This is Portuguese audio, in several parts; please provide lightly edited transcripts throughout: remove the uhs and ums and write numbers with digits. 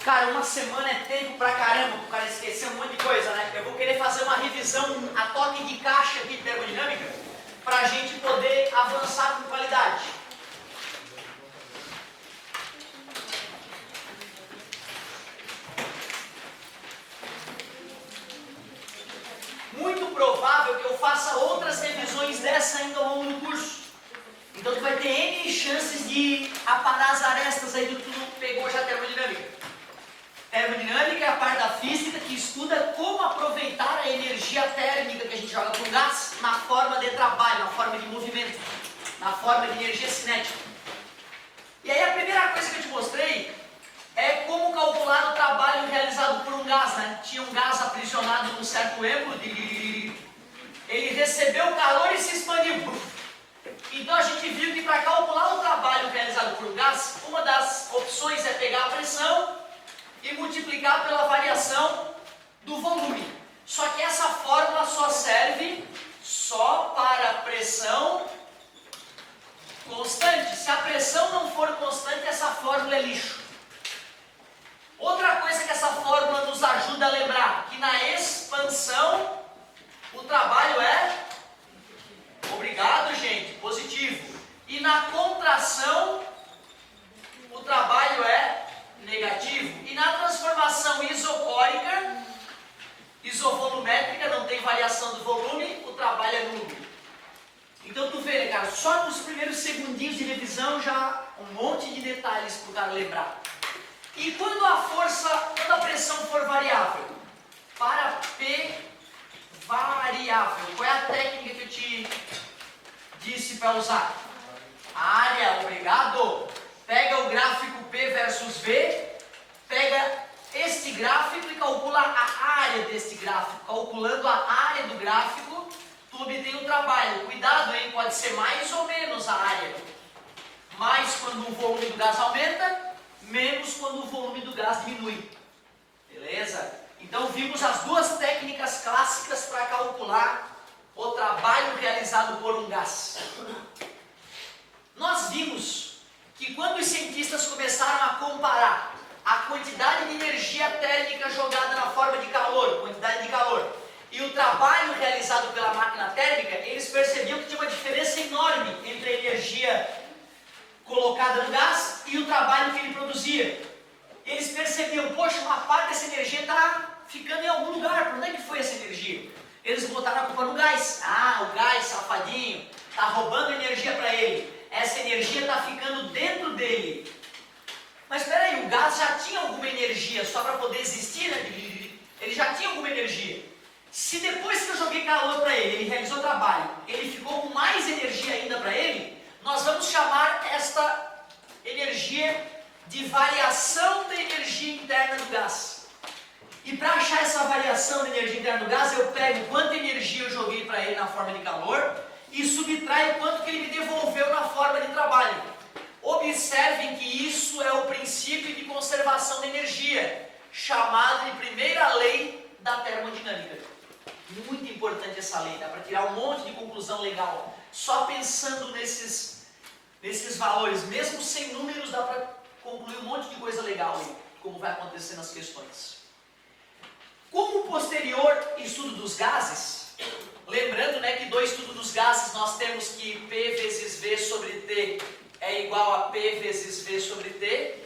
Cara, uma semana é tempo pra caramba, pro cara esquecer um monte de coisa, né? Eu vou querer fazer uma revisão a toque de caixa aqui de termodinâmica pra gente poder avançar com qualidade. Muito provável que eu faça outras revisões dessa ainda ao longo do curso. Então tu vai ter N chances de aparar as arestas aí do que tu pegou já termodinâmica. Termodinâmica é a parte da física que estuda como aproveitar a energia térmica que a gente joga para um gás na forma de trabalho, na forma de movimento, na forma de energia cinética. E aí a primeira coisa que eu te mostrei é como calcular o trabalho realizado por um gás, né? Tinha um gás aprisionado num certo ângulo, ele recebeu calor e se expandiu. Então a gente viu que para calcular o trabalho realizado por um gás, uma das opções é pegar a pressão e multiplicar pela variação do volume. Só que essa fórmula só serve só para pressão constante. Se a pressão não for constante, essa fórmula é lixo. Outra coisa que essa fórmula nos ajuda a lembrar, que na expansão o trabalho é, obrigado gente, positivo. E na contração o trabalho é negativo. E na transformação isocórica, isovolumétrica, não tem variação do volume, o trabalho é nulo. Então tu vê, né, cara, só nos primeiros segundinhos de revisão já um monte de detalhes para o cara lembrar. E quando a pressão for variável? Para P variável, qual é a técnica que eu te disse para usar? Área, obrigado. Pega o gráfico P versus V, pega este gráfico e calcula a área deste gráfico. Calculando a área do gráfico, tu obtém o trabalho. Cuidado, hein? Pode ser mais ou menos a área. Mais quando o volume do gás aumenta, menos quando o volume do gás diminui. Beleza? Então vimos as duas técnicas clássicas para calcular o trabalho realizado por um gás. Nós vimos que quando os cientistas começaram a comparar a quantidade de energia térmica jogada na forma de calor, quantidade de calor, e o trabalho realizado pela máquina térmica, eles percebiam que tinha uma diferença enorme entre a energia colocada no gás e o trabalho que ele produzia. Eles percebiam, poxa, uma parte dessa energia está ficando em algum lugar, por onde é que foi essa energia? Eles botaram a culpa no gás. Ah, o gás, safadinho, está roubando energia para ele. Essa energia está ficando dentro dele. Mas espera aí, o gás já tinha alguma energia só para poder existir, né? Ele já tinha alguma energia. Se depois que eu joguei calor para ele realizou trabalho, ele ficou com mais energia ainda para ele, nós vamos chamar esta energia de variação da energia interna do gás. E para achar essa variação da energia interna do gás, eu pego quanta energia eu joguei para ele na forma de calor e subtraio quanto que ele me devolveu na forma de trabalho. Observem que isso é o princípio de conservação de energia, chamado de primeira lei da termodinâmica. Muito importante essa lei, dá para tirar um monte de conclusão legal. Só pensando nesses valores, mesmo sem números, dá para concluir um monte de coisa legal, como vai acontecer nas questões. Como posterior estudo dos gases, lembrando, né, que do estudo dos gases nós temos que P vezes V sobre T é igual a P vezes V sobre T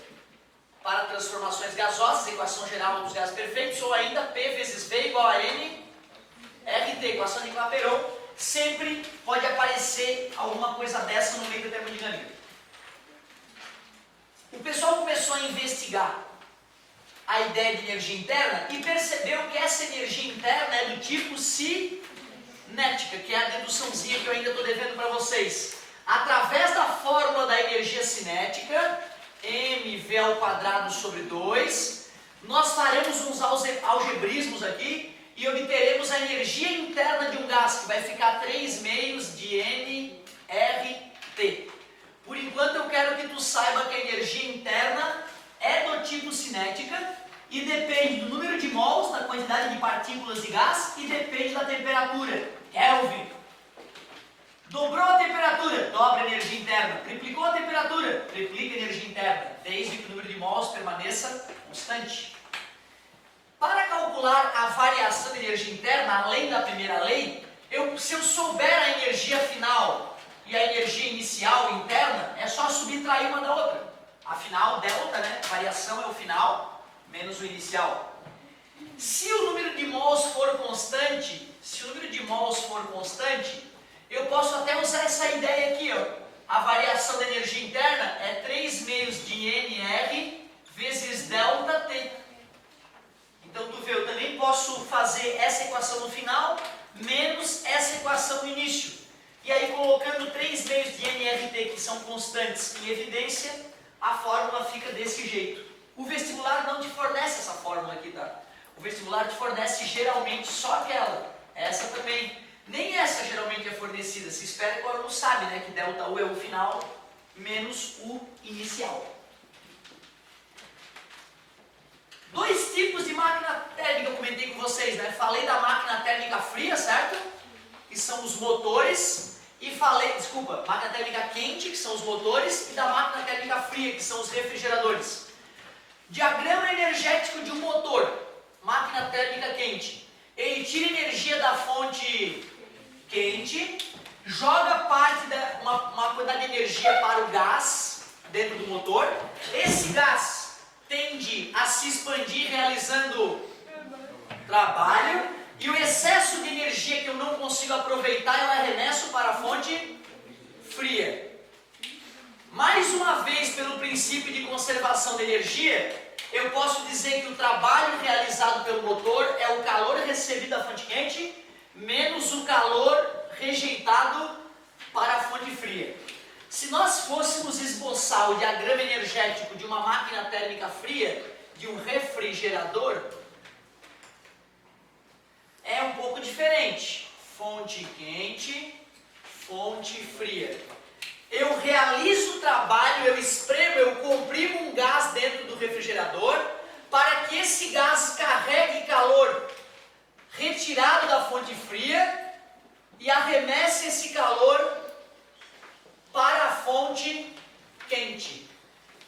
para transformações gasosas, equação geral dos gases perfeitos, ou ainda P vezes V igual a N RT, equação de Clapeyron. Sempre pode aparecer alguma coisa dessa no meio da termodinâmica. O pessoal começou a investigar a ideia de energia interna e percebeu que essa energia interna é do tipo cinética, que é a deduçãozinha que eu ainda estou devendo para vocês. Através da fórmula da energia cinética, mv ao quadrado sobre 2, nós faremos uns algebrismos aqui e obteremos a energia interna de um gás, que vai ficar 3 meios de nRT. Por enquanto eu quero que tu saiba que a energia interna é do tipo cinética e depende do número de mols, da quantidade de partículas de gás, e depende da temperatura, Kelvin. Dobrou a temperatura, dobra a energia interna. Triplicou a temperatura, triplica a energia interna, desde que o número número de mols permaneça constante. Para calcular a variação de energia interna, além da primeira lei, se eu souber a energia final e a energia inicial interna, é só subtrair uma da outra. Afinal, delta, né? Variação é o final menos o inicial. Se o número de mols for constante, eu posso até usar essa ideia aqui, ó. A variação da energia interna é 3 meios de NR vezes ΔT. Então, tu vê, eu também posso fazer essa equação no final, menos essa equação no início. E aí, colocando 3 meios de NRT, que são constantes, em evidência, a fórmula fica desse jeito. O vestibular não te fornece essa fórmula aqui, tá? O vestibular te fornece geralmente só aquela. Essa também. Nem essa geralmente é fornecida. Se espera que o aluno sabe, né? Que ΔU é o final menos o inicial. Dois tipos de máquina térmica eu comentei com vocês, né? Falei da máquina térmica fria, certo? Que são os motores. E falei, máquina térmica quente, que são os motores. E da máquina térmica fria, que são os refrigeradores. Diagrama energético de um motor. Máquina térmica quente. Ele tira energia da fonte quente, joga uma quantidade de energia para o gás dentro do motor. Esse gás tende a se expandir realizando trabalho e o excesso de energia que eu não consigo aproveitar eu arremesso para a fonte fria. Mais uma vez, pelo princípio de conservação de energia, eu posso dizer que o trabalho realizado pelo motor é o calor recebido da fonte quente menos o calor rejeitado para a fonte fria. Se nós fôssemos esboçar o diagrama energético de uma máquina térmica fria, de um refrigerador, é um pouco diferente. Fonte quente, fonte fria. Eu realizo o trabalho, eu espremo, eu comprimo um gás dentro do refrigerador para que esse gás carregue calor retirado da fonte fria e arremesse esse calor para a fonte quente.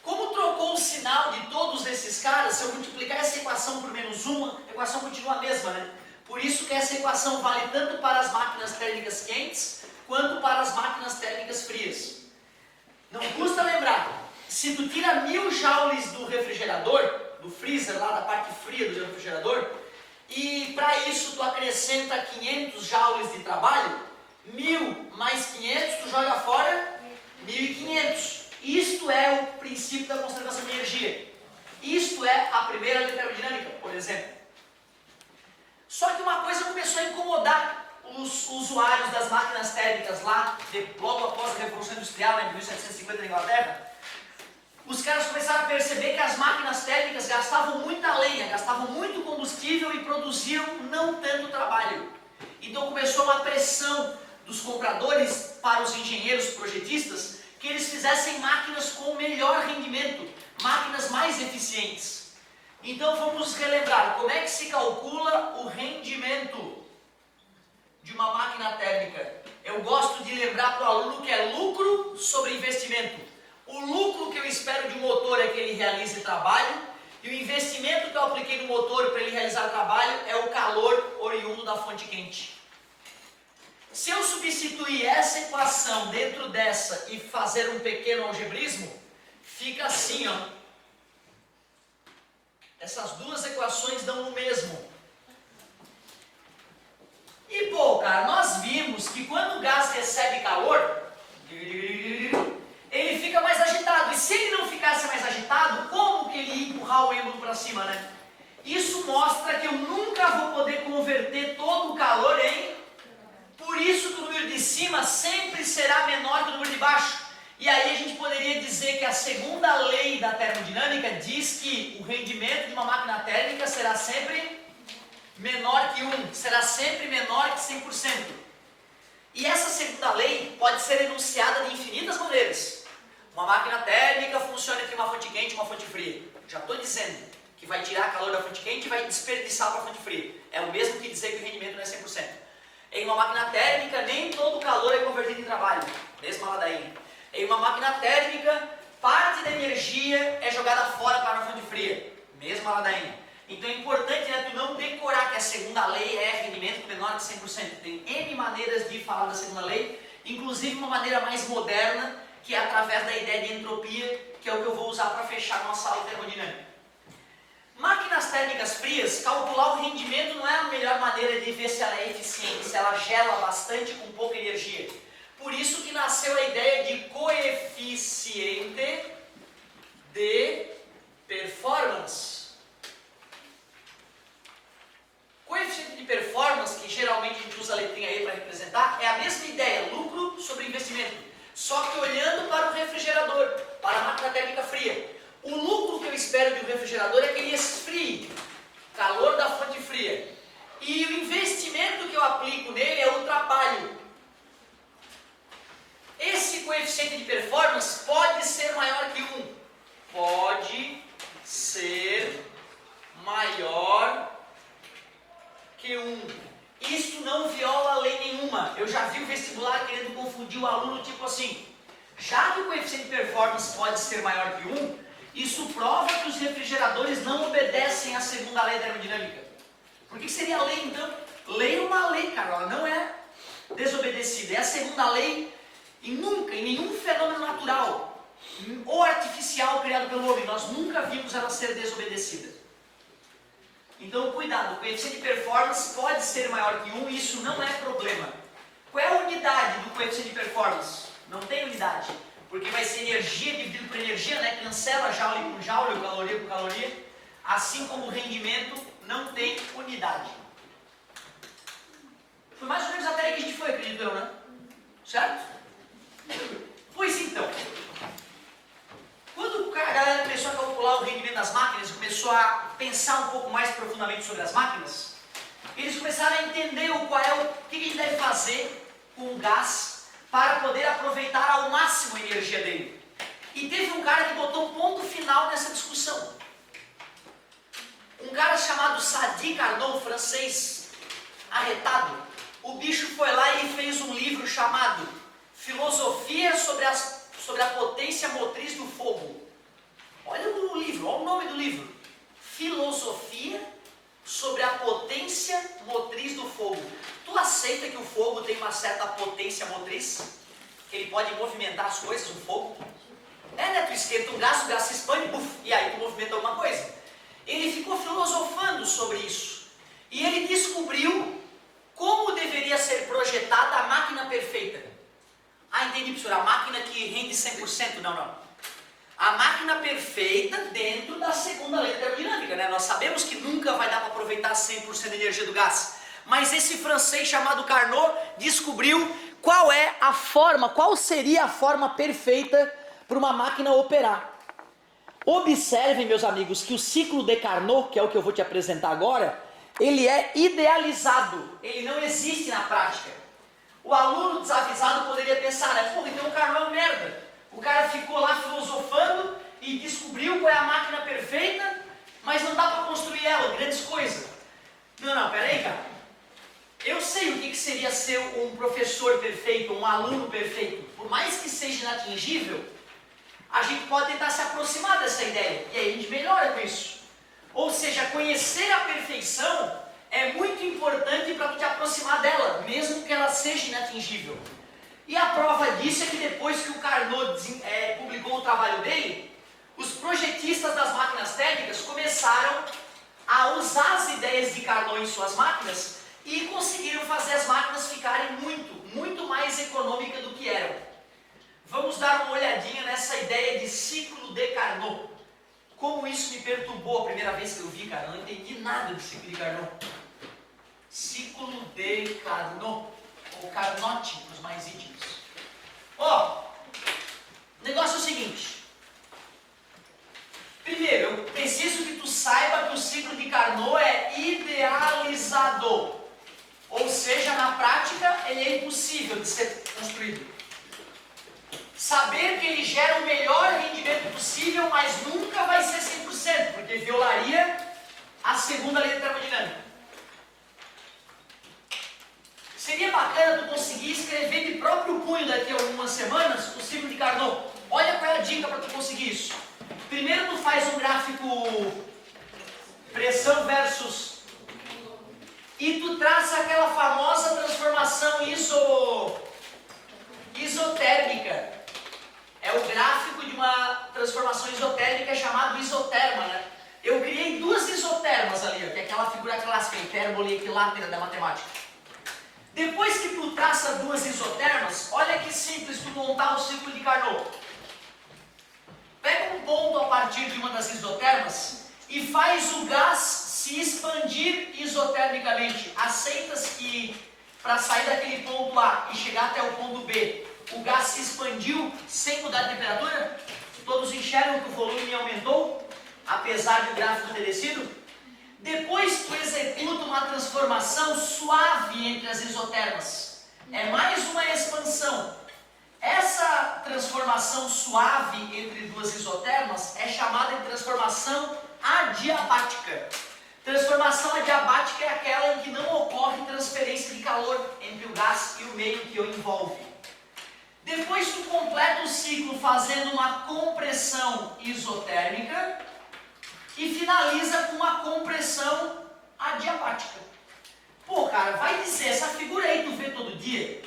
Como trocou o sinal de todos esses caras, se eu multiplicar essa equação por menos 1, a equação continua a mesma, né? Por isso que essa equação vale tanto para as máquinas térmicas quentes quanto para as máquinas térmicas frias. Não custa lembrar, se tu tira 1000 joules do refrigerador, do freezer lá da parte fria do refrigerador, e para isso tu acrescenta 500 joules de trabalho, 1000 mais 500 tu joga fora 1500. Isto é o princípio da conservação de energia. Isto é a primeira lei termodinâmica, por exemplo. Só que uma coisa começou a incomodar os usuários das máquinas térmicas lá, logo após a Revolução Industrial, em 1750 na Inglaterra. Os caras começaram a perceber que as máquinas térmicas gastavam muita lenha, gastavam muito combustível e produziam não tanto trabalho. Então começou uma pressão dos compradores para os engenheiros projetistas que eles fizessem máquinas com melhor rendimento, máquinas mais eficientes. Então vamos relembrar como é que se calcula o rendimento de uma máquina térmica. Eu gosto de lembrar para o aluno que é lucro sobre investimento. O lucro que eu espero de um motor é que ele realize trabalho e o investimento que eu apliquei no motor para ele realizar trabalho é o calor oriundo da fonte quente. Se eu substituir essa equação dentro dessa e fazer um pequeno algebrismo, fica assim, ó. Essas duas equações dão o mesmo. E pô, cara, nós vimos que quando o gás recebe calor, ele fica mais agitado. E se ele não ficasse mais agitado, como que ele ia empurrar o êmbolo para cima, né? Isso mostra que eu nunca vou poder converter todo o calor em... Por isso que o número de cima sempre será menor que o número de baixo. E aí a gente poderia dizer que a segunda lei da termodinâmica diz que o rendimento de uma máquina térmica será sempre menor que 1, será sempre menor que 100%. E essa segunda lei pode ser enunciada de infinitas maneiras. Uma máquina térmica funciona entre uma fonte quente e uma fonte fria. Já estou dizendo que vai tirar calor da fonte quente e vai desperdiçar para a fonte fria. É o mesmo que dizer que o rendimento não é 100%. Em uma máquina térmica, nem todo o calor é convertido em trabalho. Mesma ladainha. Em uma máquina térmica, parte da energia é jogada fora para a fonte fria, mesma ladainha. Então é importante, né, tu não decorar que a segunda lei é rendimento menor que 100%. Tem N maneiras de falar da segunda lei, inclusive uma maneira mais moderna, que é através da ideia de entropia, que é o que eu vou usar para fechar nossa aula termodinâmica. Máquinas térmicas frias, calcular o rendimento não é a melhor maneira de ver se ela é eficiente, se ela gela bastante com pouca energia. Por isso que nasceu a ideia de coeficiente de performance. Coeficiente de performance, que geralmente a gente usa a letrinha E para representar, é a mesma ideia, lucro sobre investimento. Só que olhando para o refrigerador, para a máquina térmica fria. O lucro que eu espero de um refrigerador é que ele esfrie, calor da fonte fria. E o investimento que eu aplico nele é o trabalho. Esse coeficiente de performance pode ser maior que 1. Pode ser maior que 1. Isso não viola lei nenhuma. Eu já vi o vestibular querendo confundir o aluno tipo assim. Já que o coeficiente de performance pode ser maior que 1, isso prova que os refrigeradores não obedecem à segunda lei da termodinâmica. Por que seria lei então? Lei é uma lei, cara, ela não é desobedecida. É a segunda lei e nunca, em nenhum fenômeno natural ou artificial criado pelo homem, nós nunca vimos ela ser desobedecida. Então cuidado, o coeficiente de performance pode ser maior que 1 e isso não é problema. Qual é a unidade do coeficiente de performance? Não tem unidade. Porque vai ser energia dividido por energia, né? Cancela joule por joule, caloria por caloria. Assim como o rendimento não tem unidade. Foi mais ou menos até aí que a gente foi, acredito eu, né? Certo? Pois então, quando a galera começou a calcular o rendimento das máquinas, começou a pensar um pouco mais profundamente sobre as máquinas, eles começaram a entender qual é o que a gente deve fazer com o gás para poder aproveitar ao máximo a energia dele. E teve um cara que botou um ponto final nessa discussão. Um cara chamado Sadi Carnot, francês arretado. O bicho foi lá e fez um livro chamado Filosofia sobre a potência motriz do fogo. Olha o livro, olha o nome do livro. Filosofia sobre a potência motriz do fogo. Tu aceita que o fogo tem uma certa potência motriz? Que ele pode movimentar as coisas, o fogo? Né? Tu esquenta um gás, o gás se expande, buf, e aí tu movimenta alguma coisa. Ele ficou filosofando sobre isso. E ele descobriu como deveria ser projetada a máquina perfeita. Ah, entendi, professor, a máquina que rende 100%? Não. A máquina perfeita dentro da segunda lei da termodinâmica, né? Nós sabemos que nunca vai dar para aproveitar 100% da energia do gás. Mas esse francês chamado Carnot descobriu qual seria a forma perfeita para uma máquina operar. Observem, meus amigos, que o ciclo de Carnot, que é o que eu vou te apresentar agora, ele é idealizado, ele não existe na prática. O aluno desavisado poderia pensar, né? Pô, então o Carnot é um merda. O cara ficou lá filosofando e descobriu qual é a máquina perfeita, mas não dá para construir ela, grandes coisas. Não, peraí, cara. Eu sei o que seria ser um professor perfeito, um aluno perfeito. Por mais que seja inatingível, a gente pode tentar se aproximar dessa ideia. E aí a gente melhora com isso. Ou seja, conhecer a perfeição é muito importante para te aproximar dela, mesmo que ela seja inatingível. E a prova disso é que depois que o Carnot publicou o trabalho dele, os projetistas das máquinas térmicas começaram a usar as ideias de Carnot em suas máquinas e conseguiram fazer as máquinas ficarem muito mais econômicas do que eram. Vamos dar uma olhadinha nessa ideia de ciclo de Carnot. Como isso me perturbou a primeira vez que eu vi, cara. Eu não entendi nada de ciclo de Carnot. Ciclo de Carnot, ou Carnot, para os mais íntimos. Ó, o negócio é o seguinte. Primeiro, eu preciso que tu saiba que o ciclo de Carnot é idealizado. Ou seja, na prática, ele é impossível de ser construído. Saber que ele gera o melhor rendimento possível, mas nunca vai ser 100%, porque violaria a segunda lei da termodinâmica. Seria bacana tu conseguir escrever de próprio punho daqui a algumas semanas o ciclo de Carnot. Olha qual é a dica para tu conseguir Primeiro tu faz um gráfico pressão versus e tu traça aquela famosa transformação isotérmica. É o gráfico de uma transformação isotérmica chamado isoterma, né? Eu criei duas isotermas ali, ó, que é aquela figura clássica, hipérbole equilátera da matemática. Depois que tu traça duas isotermas, olha que simples tu montar o ciclo de Carnot. Pega um ponto a partir de uma das isotermas e faz o gás se expandir isotermicamente. Aceitas que para sair daquele ponto A e chegar até o ponto B, o gás se expandiu sem mudar a temperatura? Todos enxergam que o volume aumentou, apesar do gráfico ter descido? Depois tu executa uma transformação suave entre as isotermas. É mais uma expansão. Essa transformação suave entre duas isotermas é chamada de transformação adiabática. Transformação adiabática é aquela em que não ocorre transferência de calor entre o gás e o meio que o envolve. Depois tu completa o ciclo fazendo uma compressão isotérmica e finaliza com uma compressão adiabática. Pô, cara, vai dizer, essa figura aí tu vê todo dia?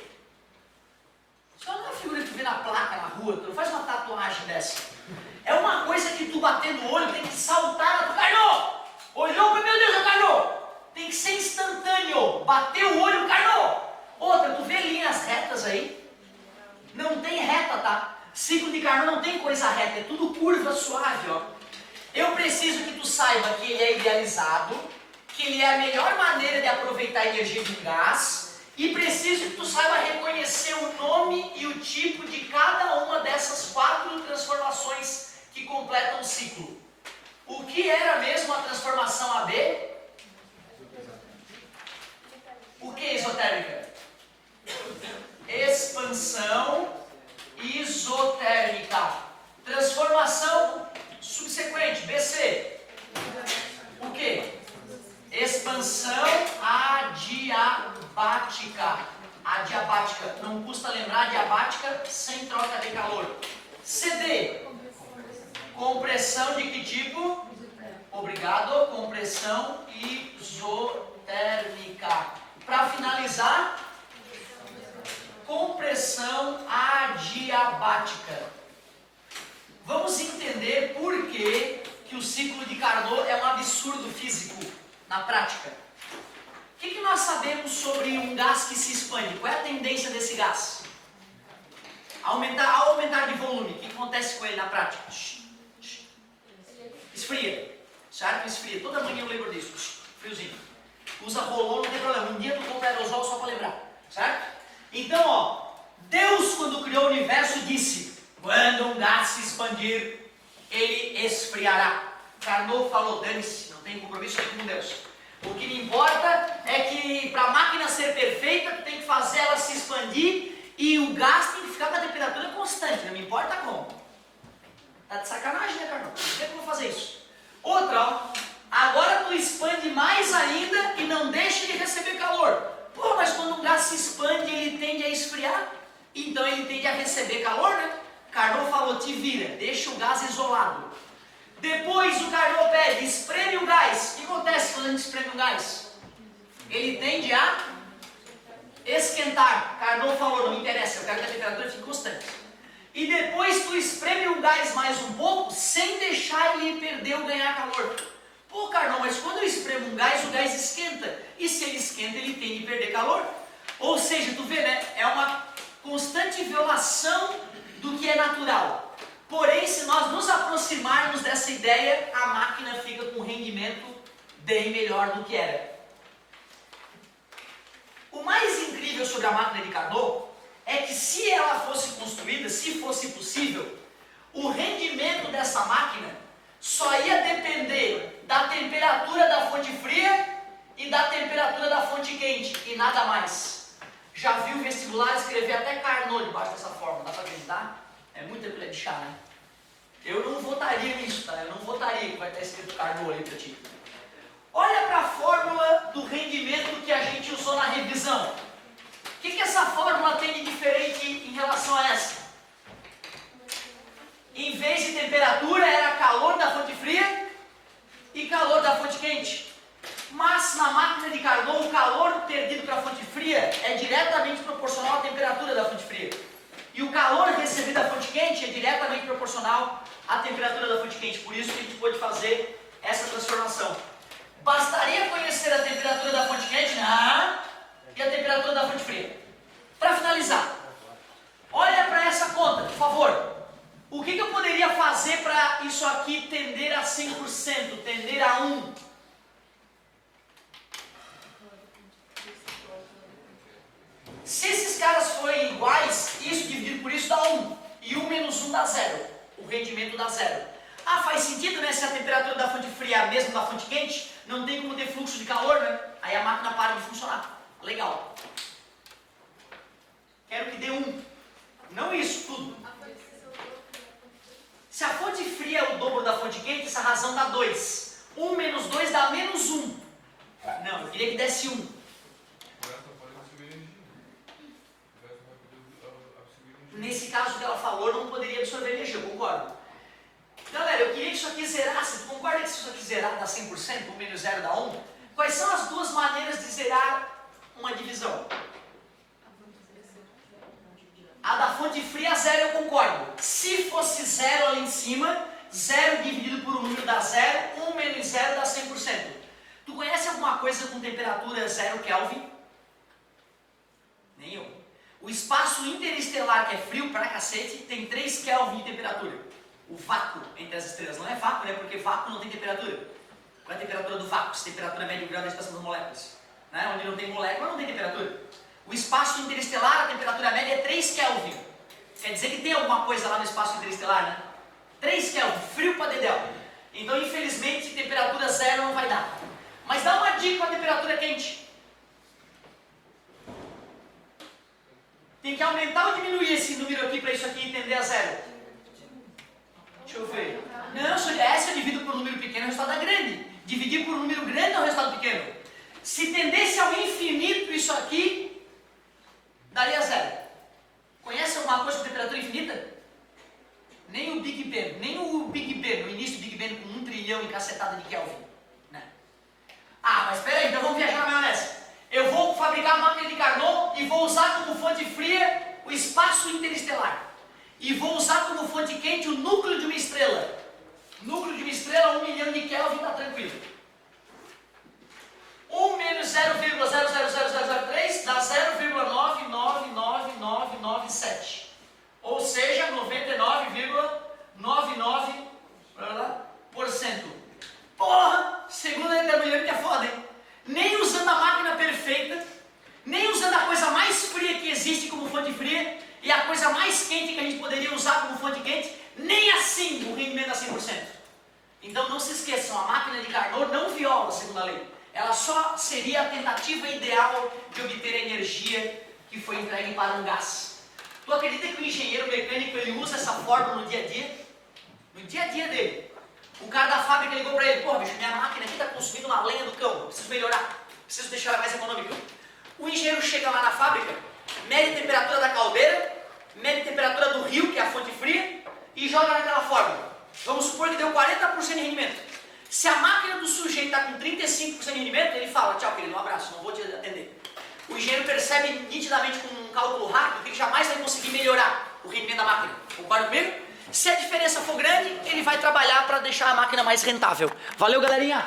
Isso não é uma figura que tu vê na placa, na rua, tu não faz uma tatuagem dessa. É uma coisa que tu bater no olho, tem que saltar na tua Carnot! Olhou para meu Deus, é Carnot! Tem que ser instantâneo, bateu o olho, Carnot! Outra, tu vê linhas retas aí? Não tem reta, tá? Ciclo de Carnot não tem coisa reta, é tudo curva suave, ó. Eu preciso que tu saiba que ele é idealizado, que ele é a melhor maneira de aproveitar a energia de um gás, e preciso que tu saiba reconhecer o nome e o tipo de cada uma dessas 4 transformações que completam o ciclo. O que era mesmo a transformação AB? O que é isotérmica? Expansão isotérmica. Transformação subsequente, BC. O que? Expansão adiabática. Adiabática. Não custa lembrar, adiabática sem troca de calor. CD. Compressão de que tipo? Obrigado. Compressão isotérmica. Para finalizar, compressão adiabática. Vamos entender por que o ciclo de Carnot é um absurdo físico na prática. O que nós sabemos sobre um gás que se expande? Qual é a tendência desse gás? Ao aumentar de volume, o que acontece com ele na prática? Esfria, certo? Esfria. Toda manhã eu lembro disso. Friozinho. Usa rolô, não tem problema. Um dia tu compra aerosol só para lembrar, certo? Então, ó, Deus quando criou o universo disse, quando um gás se expandir, ele esfriará. Carnot falou, dane-se, não tem compromisso nenhum com Deus. O que me importa é que para a máquina ser perfeita, tu tem que fazer ela se expandir e o gás tem que ficar com a temperatura constante, não me importa como. Tá de sacanagem, né, Carnot? Por que eu vou fazer isso? Outra, ó, agora tu expande mais ainda e não deixa de receber calor. Pô, mas quando um gás se expande, ele tende a esfriar, então ele tende a receber calor, né? Carnot falou, te vira, deixa o gás isolado. Depois o Carnot pede, espreme o gás. O que acontece quando a gente espreme o gás? Ele tende a esquentar. Carnot falou, não me interessa, eu quero que a temperatura fique constante. E depois tu espreme o gás mais um pouco, sem deixar ele perder ou ganhar calor. Pô, Carnot, mas quando eu espremo um gás, o gás esquenta. E se ele esquenta, ele tende a perder calor. Ou seja, tu vê, né? É uma constante violação do que é natural. Porém, se nós nos aproximarmos dessa ideia, a máquina fica com um rendimento bem melhor do que era. O mais incrível sobre a máquina de Carnot é que se ela fosse construída, se fosse possível, o rendimento dessa máquina só ia depender da temperatura da fonte fria e da temperatura da fonte quente, e nada mais. Já viu o vestibular escrever até Carnot debaixo dessa forma, dá para acreditar? É muita colher de chá, né? Eu não votaria nisso, tá? Eu não votaria que vai estar escrito Carnot ali para ti. Olha para a fórmula do rendimento que a gente usou na revisão. O que essa fórmula tem de diferente em relação a essa? Em vez de temperatura, era calor da fonte fria e calor da fonte quente. Mas na máquina de Carnot, o calor perdido para a fonte fria é diretamente proporcional à temperatura da fonte fria. E o calor recebido da fonte quente é diretamente proporcional à temperatura da fonte quente. Por isso que a gente pode fazer essa transformação. Bastaria conhecer a temperatura da fonte quente, né? E a temperatura da fonte fria. Para finalizar, olha para essa conta, por favor. O que eu poderia fazer para isso aqui tender a 100%, tender a 1? Se esses caras forem iguais, isso dividido por isso dá 1. E 1 menos 1 dá 0. O rendimento dá 0. Ah, faz sentido, né? Se a temperatura da fonte fria é a mesma da fonte quente, não tem como ter fluxo de calor, né? Aí a máquina para de funcionar. Legal. Quero que dê 1. Não isso tudo. Se a fonte fria é o dobro da fonte quente, essa razão dá 2. 1 menos 2 dá menos 1. Não, eu queria que desse 1. Nesse caso que ela falou, não poderia absorver energia, eu concordo. Galera, eu queria que isso aqui zerasse. Tu concorda que se isso aqui zerar dá 100%, 1 menos 0 dá 1? Quais são as duas maneiras de zerar uma divisão? A da fonte fria, 0 eu concordo. Se fosse 0 ali em cima, 0 dividido por um número dá 0, 1 menos 0 dá 100%. Tu conhece alguma coisa com temperatura 0 Kelvin? Nem eu. O espaço interestelar, que é frio pra cacete, tem 3 Kelvin de temperatura. O vácuo entre as estrelas. Não é vácuo, né? Porque vácuo não tem temperatura. Qual é a temperatura do vácuo? Se temperatura é médio grau da expansão das moléculas. Né? Onde não tem molécula, não tem temperatura. O espaço interestelar, a temperatura média é 3 Kelvin. Quer dizer que tem alguma coisa lá no espaço interestelar, né? 3 Kelvin, frio pra dedéu. Então, infelizmente, temperatura 0 não vai dar. Mas dá uma dica com a temperatura quente. Tem que aumentar ou diminuir esse número aqui para isso aqui tender a 0? Deixa eu ver. Não, se eu divido por um número pequeno, o resultado é grande. Dividir por um número grande é o resultado pequeno. Se tendesse ao infinito isso aqui, daria 0. Conhece alguma coisa com temperatura infinita? Nem o Big Ben, no início do Big Ben com 1 trilhão e cacetada de Kelvin. Né? Ah, mas espera aí, então vamos viajar na maionese. Eu vou fabricar a máquina de Carnot e vou usar como fonte fria o espaço interestelar. E vou usar como fonte quente o núcleo de uma estrela. Núcleo de uma estrela, 1 milhão de Kelvin, está tranquilo. 1 menos 0,000003 dá 0,999997. Ou seja, 99,99%. Porra! Segunda termodinâmica é foda, hein? Nem usando a máquina perfeita, nem usando a coisa mais fria que existe como fonte fria e a coisa mais quente que a gente poderia usar como fonte quente, nem assim o rendimento dá 100%. Então não se esqueçam, a máquina de Carnot não viola a segunda lei. Ela só seria a tentativa ideal de obter a energia que foi entregue para um gás. Tu acredita que o engenheiro mecânico ele usa essa fórmula no dia a dia? No dia a dia dele. O cara da fábrica ligou para ele, porra bicho, minha máquina aqui está consumindo uma lenha do cão, preciso melhorar, preciso deixar ela mais econômica. O engenheiro chega lá na fábrica, mede a temperatura da caldeira, mede a temperatura do rio, que é a fonte fria, e joga naquela fórmula. Vamos supor que deu 40% de rendimento. Se a máquina do sujeito está com 35% de rendimento, ele fala, tchau querido, um abraço, não vou te atender. O engenheiro percebe nitidamente com um cálculo rápido que ele jamais vai conseguir melhorar o rendimento da máquina. Concorda comigo? Se a diferença for grande, ele vai trabalhar para deixar a máquina mais rentável. Valeu, galerinha!